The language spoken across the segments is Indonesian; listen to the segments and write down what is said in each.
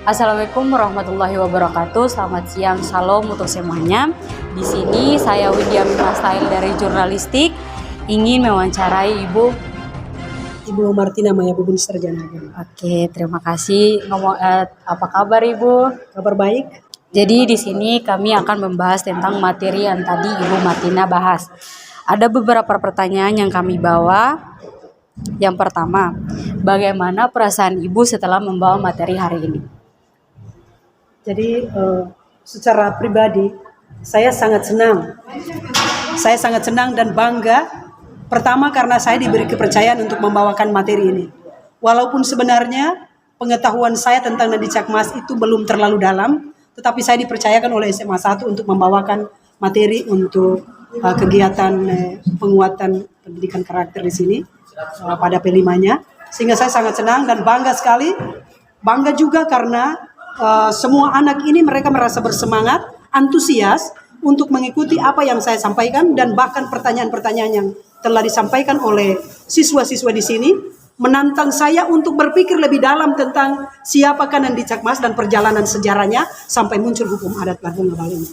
Assalamualaikum warahmatullahi wabarakatuh. Selamat siang, salam untuk semuanya. Di sini saya Widya Mimastail dari Jurnalistik ingin mewawancarai Ibu Martina Maya Bubun Sarjana. Oke, terima kasih. Apa kabar Ibu? Kabar baik. Jadi di sini kami akan membahas tentang materi yang tadi Ibu Martina bahas. Ada beberapa pertanyaan yang kami bawa. Yang pertama, bagaimana perasaan Ibu setelah membawa materi hari ini? Jadi secara pribadi saya sangat senang. Saya sangat senang dan bangga. Pertama karena saya diberi kepercayaan untuk membawakan materi ini. Walaupun sebenarnya pengetahuan saya tentang Nadi Cakmas itu belum terlalu dalam, tetapi saya dipercayakan oleh SMA 1 untuk membawakan materi untuk kegiatan penguatan pendidikan karakter di sini pada P5-nya. Sehingga saya sangat senang dan bangga sekali. Bangga juga karena semua anak ini mereka merasa bersemangat, antusias untuk mengikuti apa yang saya sampaikan, dan bahkan pertanyaan-pertanyaan yang telah disampaikan oleh siswa-siswa di sini menantang saya untuk berpikir lebih dalam tentang siapakah Nadi Cakmas dan perjalanan sejarahnya sampai muncul hukum adat Lampung Ngabal ini.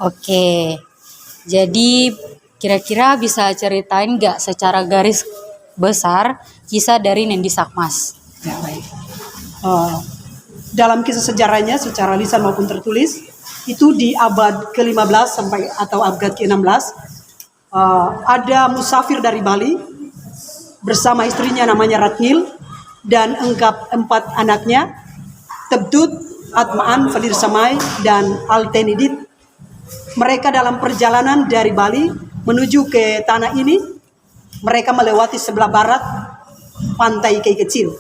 Oke, jadi kira-kira bisa ceritain nggak secara garis besar kisah dari Nadi Cakmas? Ya, baik. Dalam kisah sejarahnya secara lisan maupun tertulis itu di abad ke-15 sampai atau abad ke-16 ada musafir dari Bali bersama istrinya namanya Ratnil dan 4 anaknya Tebtut, Atmaan, Fadir Samai dan Altenidit. Mereka dalam perjalanan dari Bali menuju ke tanah ini, mereka melewati sebelah barat pantai Kei Kecil.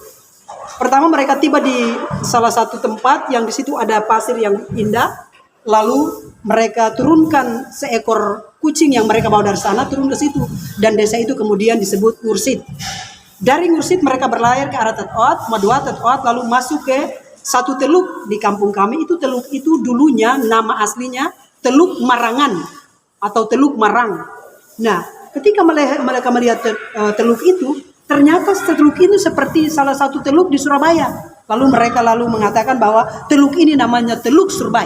Pertama mereka tiba di salah satu tempat yang di situ ada pasir yang indah. Lalu mereka turunkan seekor kucing yang mereka bawa dari sana turun ke situ, dan desa itu kemudian disebut Ngursit. Dari Ngursit mereka berlayar ke arah Tatoat, Madua Tatoat, lalu masuk ke satu teluk di kampung kami. Itu teluk itu dulunya nama aslinya Teluk Marangan atau Teluk Marang. Nah, ketika mereka melihat teluk itu, ternyata teluk itu seperti salah satu teluk di Surabaya. Lalu mereka mengatakan bahwa teluk ini namanya Teluk Surbai.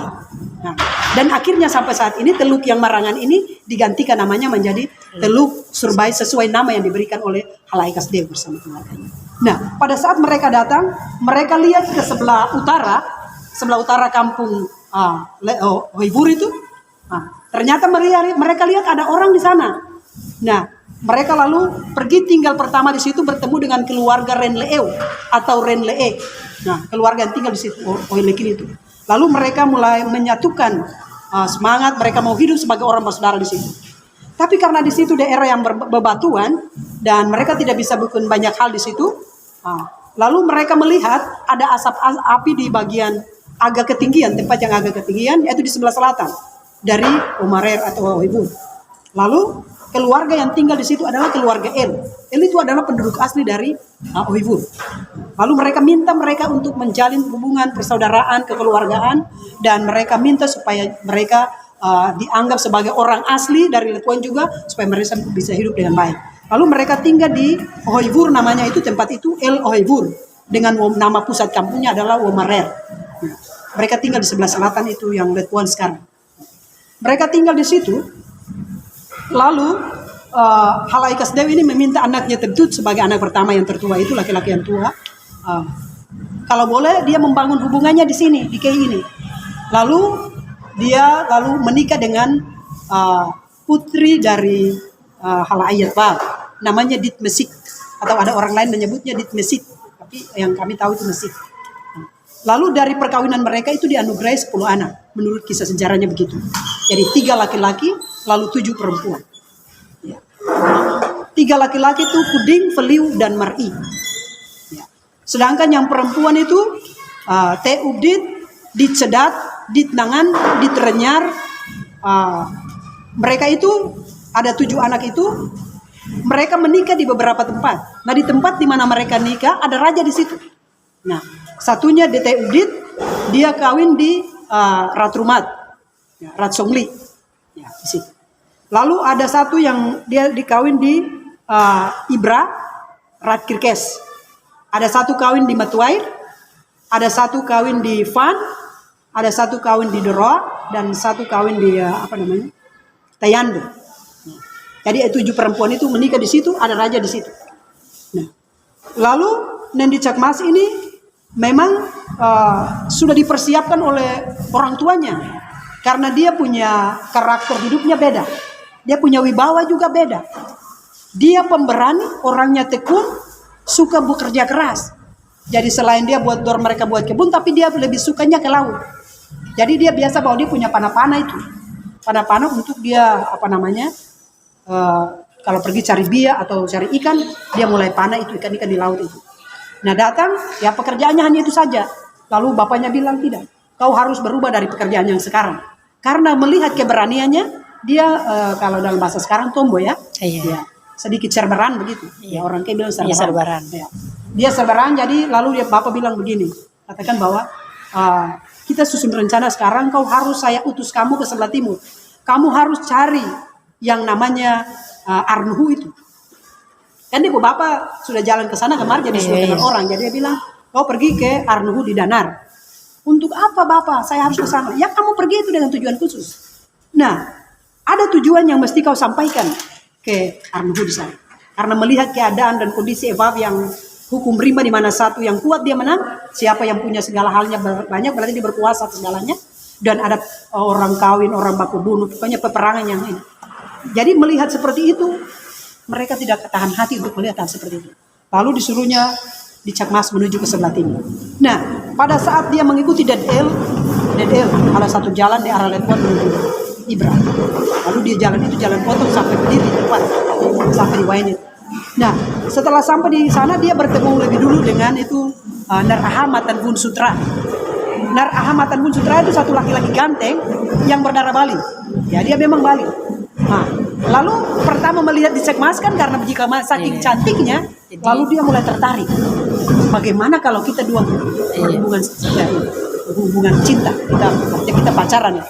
Nah, dan akhirnya sampai saat ini teluk yang Marangan ini digantikan namanya menjadi Teluk Surbai sesuai nama yang diberikan oleh Halaikas Dew bersama keluarganya. Nah, pada saat mereka datang, mereka lihat ke sebelah utara kampung Hoibur itu. Nah, ternyata mereka lihat ada orang di sana. Nah, mereka lalu pergi tinggal pertama di situ, bertemu dengan keluarga Renleeu atau Renlee. Nah, keluarga yang tinggal di situ, Oilekin itu. Lalu mereka mulai menyatukan semangat, mereka mau hidup sebagai orang bersaudara di situ. Tapi karena di situ daerah yang bebatuan dan mereka tidak bisa bikin banyak hal di situ, lalu mereka melihat ada asap api di bagian agak ketinggian, tempat yang agak ketinggian, yaitu di sebelah selatan dari Omarer atau Oibun. Lalu keluarga yang tinggal di situ adalah keluarga El. El itu adalah penduduk asli dari Oibun. Lalu mereka minta mereka untuk menjalin hubungan persaudaraan, kekeluargaan, dan mereka minta supaya mereka dianggap sebagai orang asli dari Letuan juga, supaya mereka bisa hidup dengan baik. Lalu mereka tinggal di Oibur, namanya itu tempat itu El Oibur, dengan nama pusat kampungnya adalah Womarer. Nah, mereka tinggal di sebelah selatan itu yang Letuan sekarang. Mereka tinggal di situ. Lalu Halaikas Dew ini meminta anaknya Tebtut sebagai anak pertama yang tertua itu, laki-laki yang tua, kalau boleh dia membangun hubungannya di sini, di Kei ini. Lalu dia menikah dengan putri dari Halayat Bal, namanya Dit Mesik, atau ada orang lain menyebutnya Dit Mesik, tapi yang kami tahu itu Mesik. Lalu dari perkawinan mereka itu dianugerahi 10 anak, menurut kisah sejarahnya begitu. Jadi 3 laki-laki, lalu 7 perempuan. 3 laki-laki itu Puding, Feliu, dan Mar'i. Ya. Sedangkan yang perempuan itu Teubdit, Dit Sedat, Dit Nangan, Dit Renyar. Mereka itu ada 7 anak itu. Mereka menikah di beberapa tempat. Nah, di tempat di mana mereka nikah ada raja di situ. Nah, satunya Teubdit, dia kawin di Ratrumat, Rat Songli. Ya, di situ. Lalu ada satu yang dia dikawin di Ibra, Rat Kirkes. Ada satu kawin di Matuair, ada satu kawin di Van, ada satu kawin di Doroa, dan satu kawin di Tayando. Jadi 7 perempuan itu menikah di situ, ada raja di situ. Nah, lalu Nendi Cakmas ini memang sudah dipersiapkan oleh orang tuanya, karena dia punya karakter hidupnya beda, dia punya wibawa juga beda. Dia pemberani, orangnya tekun, suka bekerja keras. Jadi selain dia mereka buat kebun, tapi dia lebih sukanya ke laut. Jadi dia biasa bahwa dia punya panah-panah itu. Panah-panah untuk dia kalau pergi cari bia atau cari ikan, dia mulai panah itu ikan-ikan di laut itu. Nah datang, ya pekerjaannya hanya itu saja. Lalu bapaknya bilang tidak, kau harus berubah dari pekerjaan yang sekarang. Karena melihat keberaniannya, dia kalau dalam bahasa sekarang tomboy ya. Iya. Sedikit serbaran begitu. Ya orang kayak bilang serbaran. Iya, serbaran. Ya. Dia serbaran, jadi lalu bapak bilang begini, katakan bahwa kita susun rencana sekarang, kau harus saya utus kamu ke sebelah timur. Kamu harus cari yang namanya Arnuhu itu. Kan dia bapak sudah jalan ke sana kemarin jadi sudah dengan orang. Jadi dia bilang, kau pergi ke Arnuhu di Danar. Untuk apa bapak? Saya harus ke sana. Ya kamu pergi itu dengan tujuan khusus. Nah, ada tujuan yang mesti kau sampaikan ke Arnuhu di sana. Karena melihat keadaan dan kondisi Evab yang hukum rimba di mana satu yang kuat dia menang, siapa yang punya segala halnya banyak berarti dia berkuasa atas segalanya, dan ada orang kawin, orang baku bunuh, pokoknya peperangan yang ini. Jadi melihat seperti itu, mereka tidak ketahan hati untuk melihat hal seperti itu. Lalu disuruhnya di Cakmas menuju ke sebelah timur. Nah, pada saat dia mengikuti Dead El, ada satu jalan di arah Letuan menuju Ibra. Lalu dia jalan itu jalan potong sampai berdiri di tempat, sampai di Wainit. Nah, setelah sampai di sana dia bertemu lebih dulu dengan itu Nar Ahmad Bun Sutra. Nar Ahmad Bun Sutra itu satu laki-laki ganteng yang berdarah Bali. Ya dia memang Bali. Nah, lalu pertama melihat di Cakmas kan karena jika saking cantiknya, lalu dia mulai tertarik. Bagaimana kalau kita dua hubungan cinta, kita pacaran ya.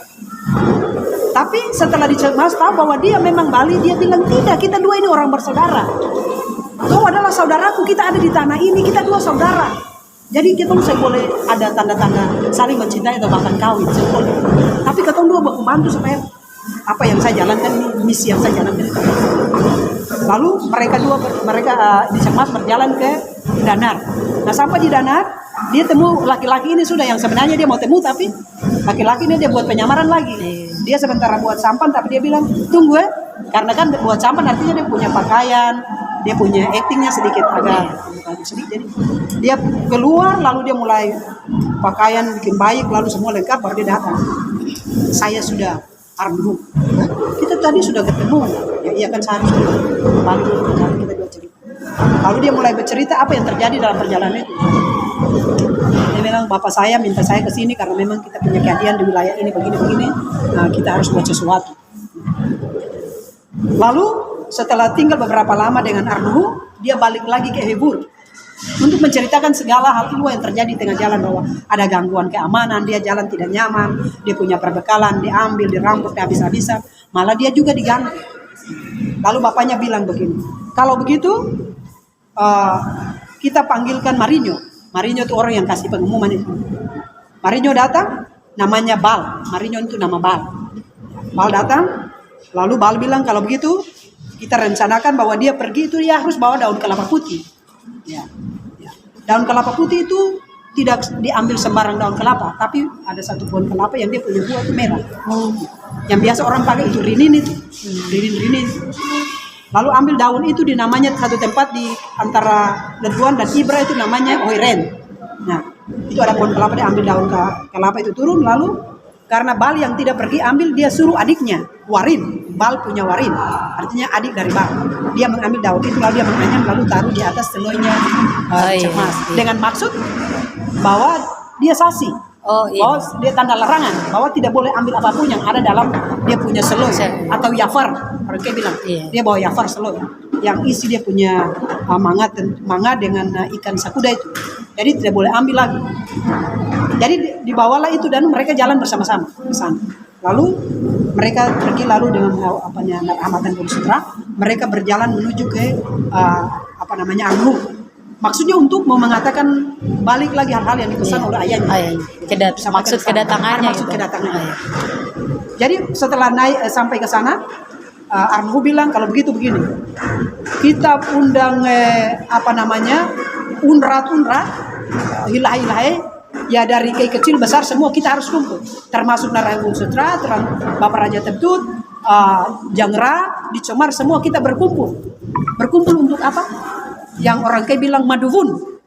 Tapi setelah di Cakmas tahu bahwa dia memang Bali, dia bilang tidak, kita dua ini orang bersaudara. Kau adalah saudaraku, kita ada di tanah ini, kita dua saudara. Jadi kita bisa boleh ada tanda-tanda saling mencintai atau bahkan kawin, boleh. Tapi kita dua membantu supaya apa yang saya jalankan ini, misi yang saya jalankan itu. Lalu mereka di Cakmas berjalan ke Danar. Nah sampai di Danar, dia temu laki-laki ini sudah yang sebenarnya dia mau temu, tapi laki-laki ini dia buat penyamaran lagi. Dia sementara buat sampan, tapi dia bilang tunggu karena kan buat sampan artinya dia punya pakaian, dia punya actingnya sedikit agak sedikit. Jadi dia keluar lalu dia mulai pakaian bikin baik lalu semua lengkap baru dia datang. Saya sudah Arnuhu. Kita tadi sudah ketemu. Ya iya kan saya sudah kembali kita dua cerita. Lalu dia mulai bercerita apa yang terjadi dalam perjalanan itu. Dia bilang bapak saya minta saya ke sini karena memang kita punya keahlian di wilayah ini begini-begini. Nah, kita harus buat sesuatu. Lalu setelah tinggal beberapa lama dengan Arnuhu, dia balik lagi ke Hebur untuk menceritakan segala hal yang terjadi di tengah jalan, bahwa ada gangguan keamanan, dia jalan tidak nyaman, dia punya perbekalan, diambil, dirampok, habis-habisan, malah dia juga diganggu. Lalu bapaknya bilang begini, kalau begitu kita panggilkan Marinho. Marinho itu orang yang kasih pengumuman itu. Marinho datang, namanya Bal. Marinho itu nama Bal. Bal datang, lalu Bal bilang kalau begitu kita rencanakan bahwa dia pergi itu dia harus bawa daun kelapa putih. Ya. Daun kelapa putih itu tidak diambil sembarang daun kelapa, tapi ada satu pohon kelapa yang dia punya buah itu merah. Yang biasa orang pakai itu rinin itu, rinin. Lalu ambil daun itu di namanya satu tempat di antara Letuan dan Ibra itu namanya Oiren. Nah, itu ada pohon kelapa, dia ambil daun kelapa itu turun, lalu karena Bal yang tidak pergi ambil, dia suruh adiknya Warin. Bal punya Warin, artinya adik dari Bal. Dia mengambil daun itu lalu dia menganyam lalu taruh di atas telurnya Cakmas dengan maksud bahwa dia sasi. Bahwa dia tanda larangan bahwa tidak boleh ambil apapun yang ada dalam dia punya selo atau yafar. Orang kayak bilang dia bawa yafar selo yang isi dia punya manga dengan ikan sakuda itu. Jadi tidak boleh ambil lagi. Jadi dibawalah itu dan mereka jalan bersama-sama ke sana. Lalu mereka pergi lalu dengan Nar Ahmad Bun Sutra, mereka berjalan menuju ke Arnuhu. Maksudnya untuk mau mengatakan balik lagi hal-hal yang dipesan oleh ayahnya. Maksud kedatangannya. Maksud gitu. kedatangannya. Jadi setelah naik sampai ke sana, Armuhu bilang kalau begitu begini, kita undang unrat, hilah-hilah, ya dari kiai kecil besar semua kita harus kumpul, termasuk Narayana Sutra, Bapak Raja Tebtut, Jangra, di Comar semua kita berkumpul untuk apa? Yang orang kiai bilang maduvun,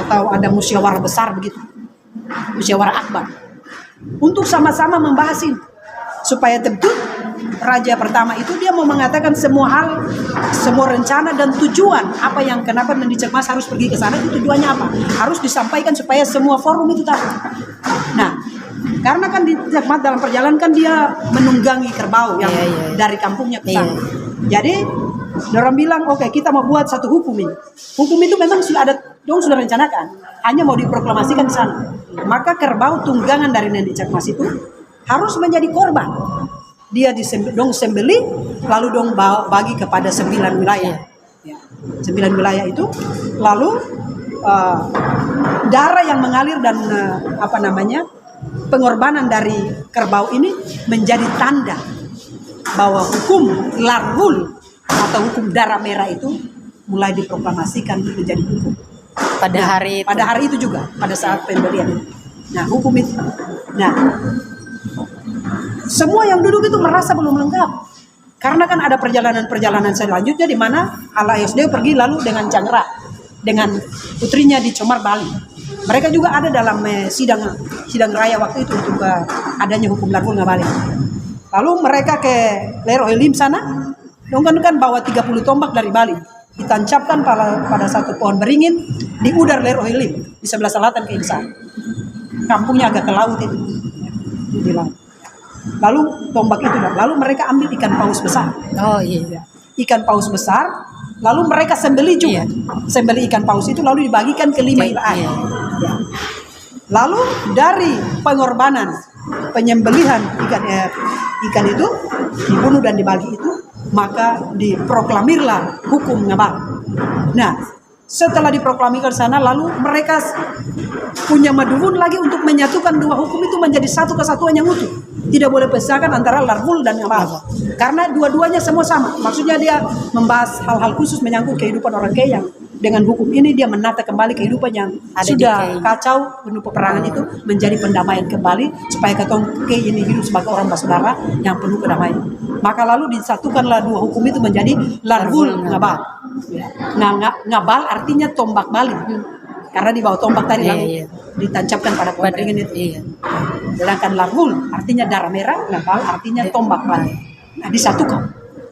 atau ada musyawarah besar begitu, musyawarah akbar, untuk sama-sama membahas ini supaya Tebtut raja pertama itu dia mau mengatakan semua hal, semua rencana dan tujuan apa yang kenapa Nandi Cekmas harus pergi ke sana, itu tujuannya apa, harus disampaikan supaya semua forum itu tahu. Nah, karena kan di Cekmas dalam perjalanan kan dia menunggangi kerbau yang dari kampungnya ke sana. Jadi orang bilang oke, kita mau buat satu hukum ini. Hukum itu memang sudah ada, sudah rencanakan, hanya mau diproklamasikan di sana. Maka kerbau tunggangan dari Nandi Cekmas itu harus menjadi korban. Dia sembeli, lalu bagi kepada 9 wilayah. Ya, 9 wilayah itu, lalu darah yang mengalir dan pengorbanan dari kerbau ini menjadi tanda bahwa hukum larvul atau hukum darah merah itu mulai diproklamasikan menjadi hukum. Pada hari itu juga, pada saat pembelian itu. Nah, hukum itu. Nah, semua yang duduk itu merasa belum lengkap. Karena kan ada perjalanan selanjutnya di mana Al-Ayosdeo pergi lalu dengan Jangra, dengan putrinya di Comar, Bali. Mereka juga ada dalam sidang raya waktu itu untuk adanya hukum larvul Ngabali. Lalu mereka ke Lero Elim sana, kan bawa 30 tombak dari Bali. Ditancapkan pada satu pohon beringin di udar Lero Elim, di sebelah selatan ke sana. Kampungnya agak ke laut itu. Di laut. Lalu tombak itu, lalu mereka ambil ikan paus besar. Oh iya. Ikan paus besar, lalu mereka sembeli juga. Sembeli ikan paus itu lalu dibagikan ke 5 wilayah. Ya. Lalu dari pengorbanan, penyembelihan ikan itu dibunuh dan dibagi itu, maka diproklamirlah hukum Ngabal. Nah, setelah diproklamirkan sana, lalu mereka punya maduvun lagi untuk menyatukan dua hukum itu menjadi satu kesatuan yang utuh. Tidak boleh pisahkan antara larvul dan Ngabal. Karena dua-duanya semua sama. Maksudnya dia membahas hal-hal khusus menyangkut kehidupan orang kaya yang dengan hukum ini dia menata kembali kehidupan yang sudah kacau penuh peperangan itu menjadi pendamaian kembali supaya ketong kaya ini hidup sebagai orang bersaudara yang penuh kedamaian. Maka lalu disatukanlah dua hukum itu menjadi larvul Ngabal. Nah, Ngabal artinya tombak Bali. Karena di bawah tombak tadi lalu ditancapkan pada pohon beringin itu. Sedangkan larvul artinya darah merah, Ngabal artinya tombak Bali. Nah,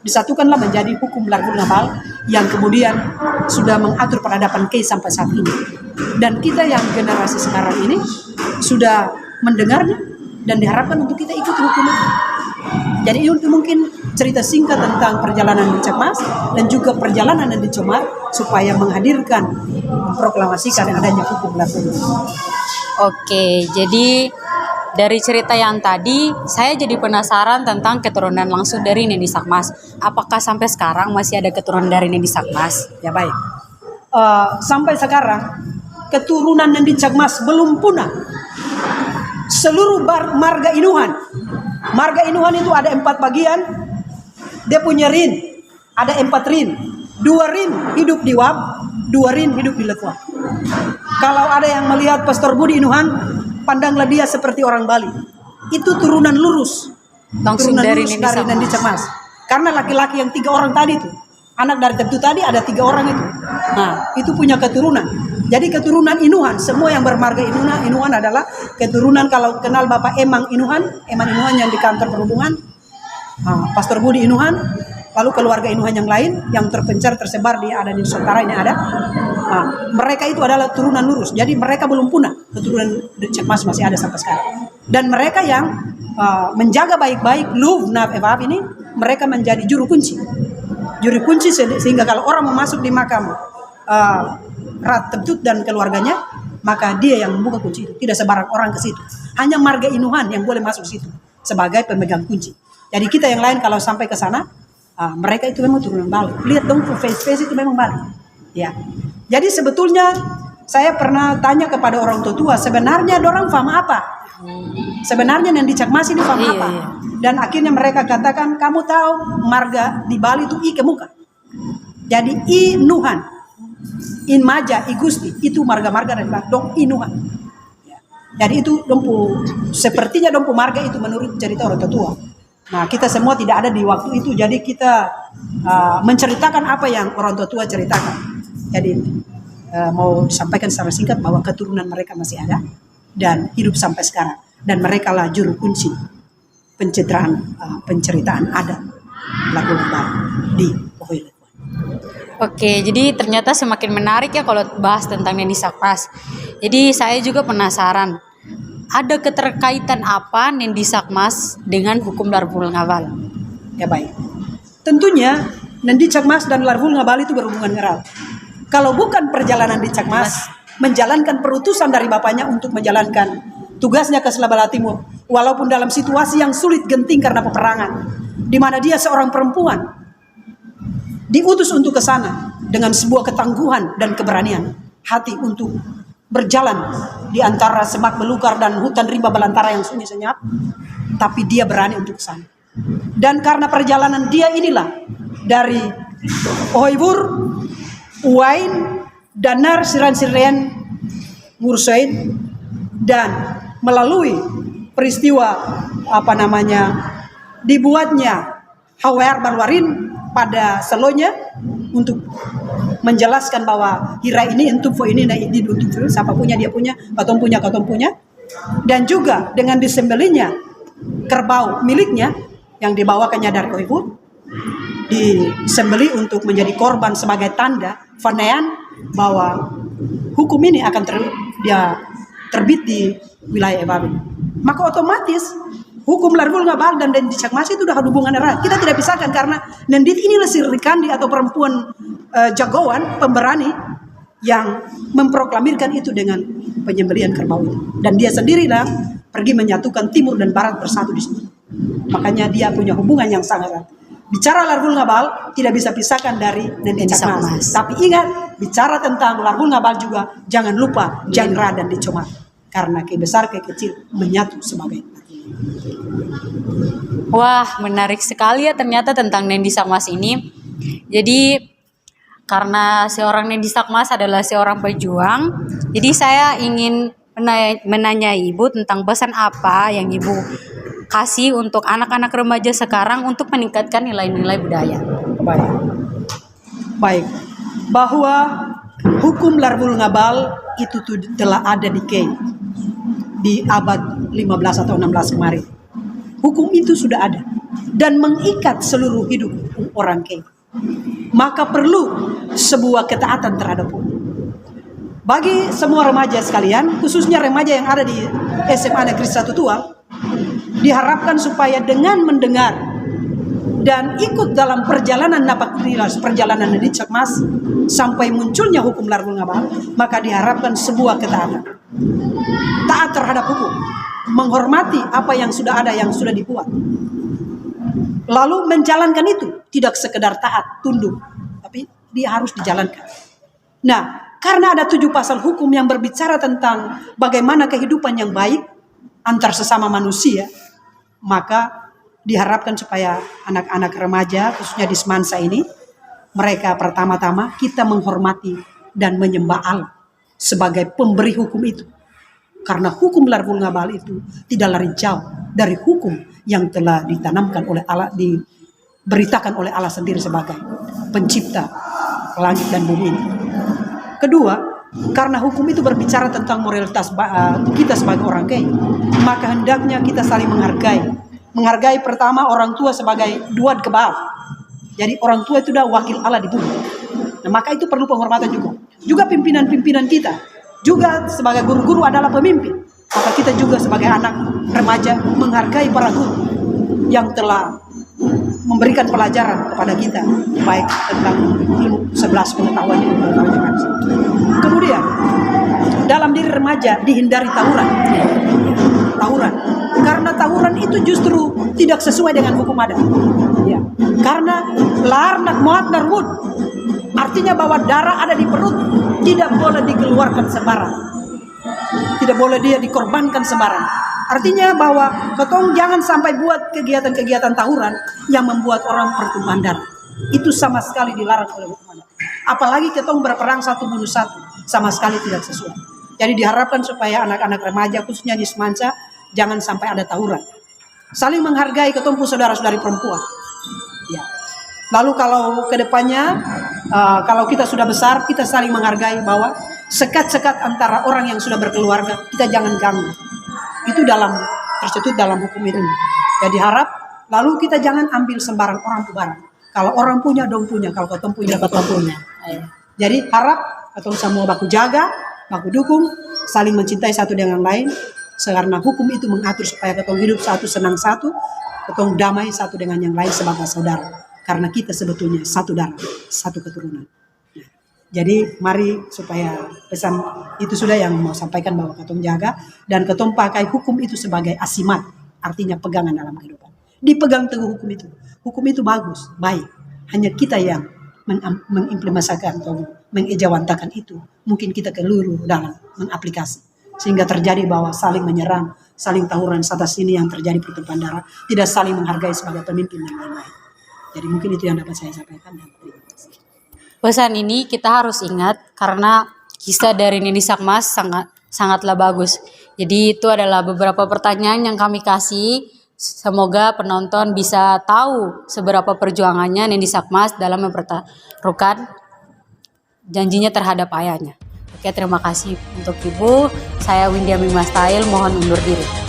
disatukanlah menjadi hukum larvul Ngabal yang kemudian sudah mengatur peradaban Kei sampai saat ini. Dan kita yang generasi sekarang ini sudah mendengarnya dan diharapkan untuk kita ikut hukum itu. Jadi itu mungkin cerita singkat tentang perjalanan di Cekmas dan juga perjalanan di Comar supaya menghadirkan proklamasikan adanya hukum larvul. Oke, jadi dari cerita yang tadi saya jadi penasaran tentang keturunan langsung dari Nedi Sakmas. Apakah sampai sekarang masih ada keturunan dari Nedi Sakmas? Ya baik. Sampai sekarang keturunan Nedi Sakmas belum punah. Seluruh marga Inuhan. Marga Inuhan itu ada 4 bagian. Dia punya rin. Ada 4 rin. 2 rin hidup di Wab, 2 rin hidup di Lekwa. Kalau ada yang melihat Pastor Budi Inuhan, pandanglah dia seperti orang Bali. Itu turunan lurus. Langsung turunan dari lurus dari Nandi Cekmas. Karena laki-laki yang 3 orang tadi itu, anak dari Tebtu tadi ada 3 orang itu. Nah, itu punya keturunan. Jadi keturunan Inuhan, semua yang bermarga Inuhan adalah keturunan. Kalau kenal Bapak Emang Inuhan yang di kantor perhubungan, Pastor Budi Inuhan, lalu keluarga Inuhan yang lain yang tersebar ada di Nusantara ini ada. Mereka itu adalah turunan lurus. Jadi mereka belum punah. Keturunan Cekmas masih ada sampai sekarang. Dan mereka yang menjaga baik-baik Luv Naf Evap ini, mereka menjadi juru kunci. Juru kunci sehingga kalau orang mau masuk di makam Rat Tebtut dan keluarganya, maka dia yang membuka kunci itu. Tidak sebarang orang ke situ. Hanya marga Inuhan yang boleh masuk situ sebagai pemegang kunci. Jadi kita yang lain kalau sampai ke sana, mereka itu memang turunan Bali. Lihat dong face itu memang Bali. Ya. Jadi sebetulnya saya pernah tanya kepada orang tua, sebenarnya dorang paham apa? Sebenarnya yang dicakmas ini paham Iya, apa? iya. Dan akhirnya mereka katakan, kamu tahu marga di Bali itu I kemuka. Jadi I Nuhan, In Maja, I Gusti, itu marga-marga dari Bali. Dong I Nuhan. Ya. Jadi itu dompu, sepertinya dompu marga itu menurut cerita orang tua. Nah, kita semua tidak ada di waktu itu, jadi kita menceritakan apa yang orang tua ceritakan. Jadi mau disampaikan secara singkat bahwa keturunan mereka masih ada dan hidup sampai sekarang, dan mereka lah juru kunci penceritaan adat Larvul Ngabal di Pohoi Lekuan. Oke, jadi ternyata semakin menarik ya kalau bahas tentang Nendi Sakmas. Jadi saya juga penasaran, ada keterkaitan apa Nendi Sakmas dengan hukum Larvul Ngabal? Ya baik. Tentunya Nendi Sakmas dan Larvul Ngabal itu berhubungan erat. Kalau bukan perjalanan di Sakmas menjalankan perutusan dari bapaknya untuk menjalankan tugasnya ke Selat Bala Timur, walaupun dalam situasi yang sulit genting karena peperangan, di mana dia seorang perempuan diutus untuk ke sana dengan sebuah ketangguhan dan keberanian hati untuk berjalan di antara semak belukar dan hutan rimba belantara yang sunyi senyap, tapi dia berani untuk ke sana. Dan karena perjalanan dia inilah dari Ohoibur, Uwain, Danar, Siran-Siren, Mursain, dan melalui peristiwa dibuatnya Hawar Barwarin pada selonya untuk menjelaskan bahwa hira ini untuk ini nah ini untuk siapa punya dia punya, katong punya, dan juga dengan disembelinya kerbau miliknya yang dibawakannya dari Ohoibur, disembeli untuk menjadi korban sebagai tanda Fanean bahwa hukum ini akan terbit di wilayah Ebabe. Maka otomatis hukum Larvul Ngabal dan Nendi Sakmas itu sudah hubungan erat. Kita tidak pisahkan karena Nendit inilah Sirikandi atau perempuan jagoan, pemberani yang memproklamirkan itu dengan penyembelihan kerbau itu. Dan dia sendirilah pergi menyatukan timur dan barat bersatu di sini. Makanya dia punya hubungan yang sangat erat. Bicara Larvul Ngabal tidak bisa pisahkan dari Nendi Sakmas. Tapi ingat, bicara tentang Larvul Ngabal juga jangan lupa Janra dan Dicomat. Karena ke besar ke kecil menyatu sebagai. Wah, menarik sekali ya ternyata tentang Nendi Sakmas ini. Jadi karena seorang Nendi Sakmas adalah seorang pejuang, jadi saya ingin menanya Ibu tentang pesan apa yang Ibu kasih untuk anak-anak remaja sekarang untuk meningkatkan nilai-nilai budaya. Baik. Bahwa hukum Larvul Ngabal itu telah ada di abad 15 atau 16 kemarin. Hukum itu sudah ada dan mengikat seluruh hidup orang Kei. Maka perlu sebuah ketaatan terhadap hukum. Bagi semua remaja sekalian, khususnya remaja yang ada di SMA Negeri 1 Tual, diharapkan supaya dengan mendengar dan ikut dalam perjalanan napak tilas, perjalanan Nendi Sakmas sampai munculnya hukum Larvul Ngabal, maka diharapkan sebuah ketaatan. Taat terhadap hukum, menghormati apa yang sudah ada, yang sudah dibuat. Lalu menjalankan itu, tidak sekedar taat, tunduk, tapi dia harus dijalankan. Nah, karena ada 7 pasal hukum yang berbicara tentang bagaimana kehidupan yang baik antar sesama manusia, maka diharapkan supaya anak-anak remaja, khususnya di Semansa ini, mereka pertama-tama kita menghormati dan menyembah Allah sebagai pemberi hukum itu. Karena hukum Larvul Ngabal itu tidak lari jauh dari hukum yang telah ditanamkan oleh Allah, diberitakan oleh Allah sendiri sebagai pencipta langit dan bumi ini. Kedua, karena hukum itu berbicara tentang moralitas kita sebagai orang Kei, maka hendaknya kita saling menghargai. Menghargai pertama orang tua sebagai duat kebal. Jadi orang tua itu sudah wakil Allah di bumi. Nah, maka itu perlu penghormatan juga. Juga pimpinan-pimpinan kita. Juga sebagai guru-guru adalah pemimpin. Maka kita juga sebagai anak remaja menghargai para guru yang telah memberikan pelajaran kepada kita, baik tentang ilmu 11 pengetahuan yang kemudian dalam diri remaja dihindari tawuran, karena tawuran itu justru tidak sesuai dengan hukum adat. Ya. Karena larnak muat narwud, artinya bahwa darah ada di perut tidak boleh dikeluarkan sembarang. Tidak boleh dia dikorbankan sembarang. Artinya bahwa ketong jangan sampai buat kegiatan-kegiatan tawuran yang membuat orang pertumpahan darah. Itu sama sekali dilarang oleh hukum adat. Apalagi ketong berperang satu bunuh satu, sama sekali tidak sesuai. Jadi diharapkan supaya anak-anak remaja khususnya di Semansa jangan sampai ada tawuran. Saling menghargai ketong saudara-saudari perempuan. Ya. Lalu kalau kedepannya kalau kita sudah besar, kita saling menghargai bahwa sekat-sekat antara orang yang sudah berkeluarga kita jangan ganggu. Itu tersetut dalam hukum itu. Jadi harap lalu kita jangan ambil sembarang orang barang. Kalau orang punya, dong punya. Kalau ketong punya, ketong punya. Jadi harap ketong semua baku jaga, baku dukung, saling mencintai satu dengan lain. Karena hukum itu mengatur supaya ketong hidup satu, senang satu, ketong damai satu dengan yang lain sebagai saudara. Karena kita sebetulnya satu darah, satu keturunan. Jadi mari supaya pesan itu sudah yang mau sampaikan bahwa ketong jaga dan ketong pakai hukum itu sebagai asimat, artinya pegangan dalam kehidupan. Dipegang teguh hukum itu. Hukum itu bagus, baik. Hanya kita yang mengimplementasikan atau mengejawantakan itu. Mungkin kita keliru dalam mengaplikasi. Sehingga terjadi bahwa saling menyerang, saling tawuran sana sini yang terjadi pertumpahan darah, tidak saling menghargai sebagai pemimpin dan lain-lain. Jadi mungkin itu yang dapat saya sampaikan. Dan terima kasih. Pesan ini kita harus ingat karena kisah dari Nini Sakmas sangatlah bagus. Jadi itu adalah beberapa pertanyaan yang kami kasih. Semoga penonton bisa tahu seberapa perjuangannya Nini Sakmas dalam mempertaruhkan janjinya terhadap ayahnya. Oke, terima kasih untuk Ibu. Saya Windia Mimastail, mohon undur diri.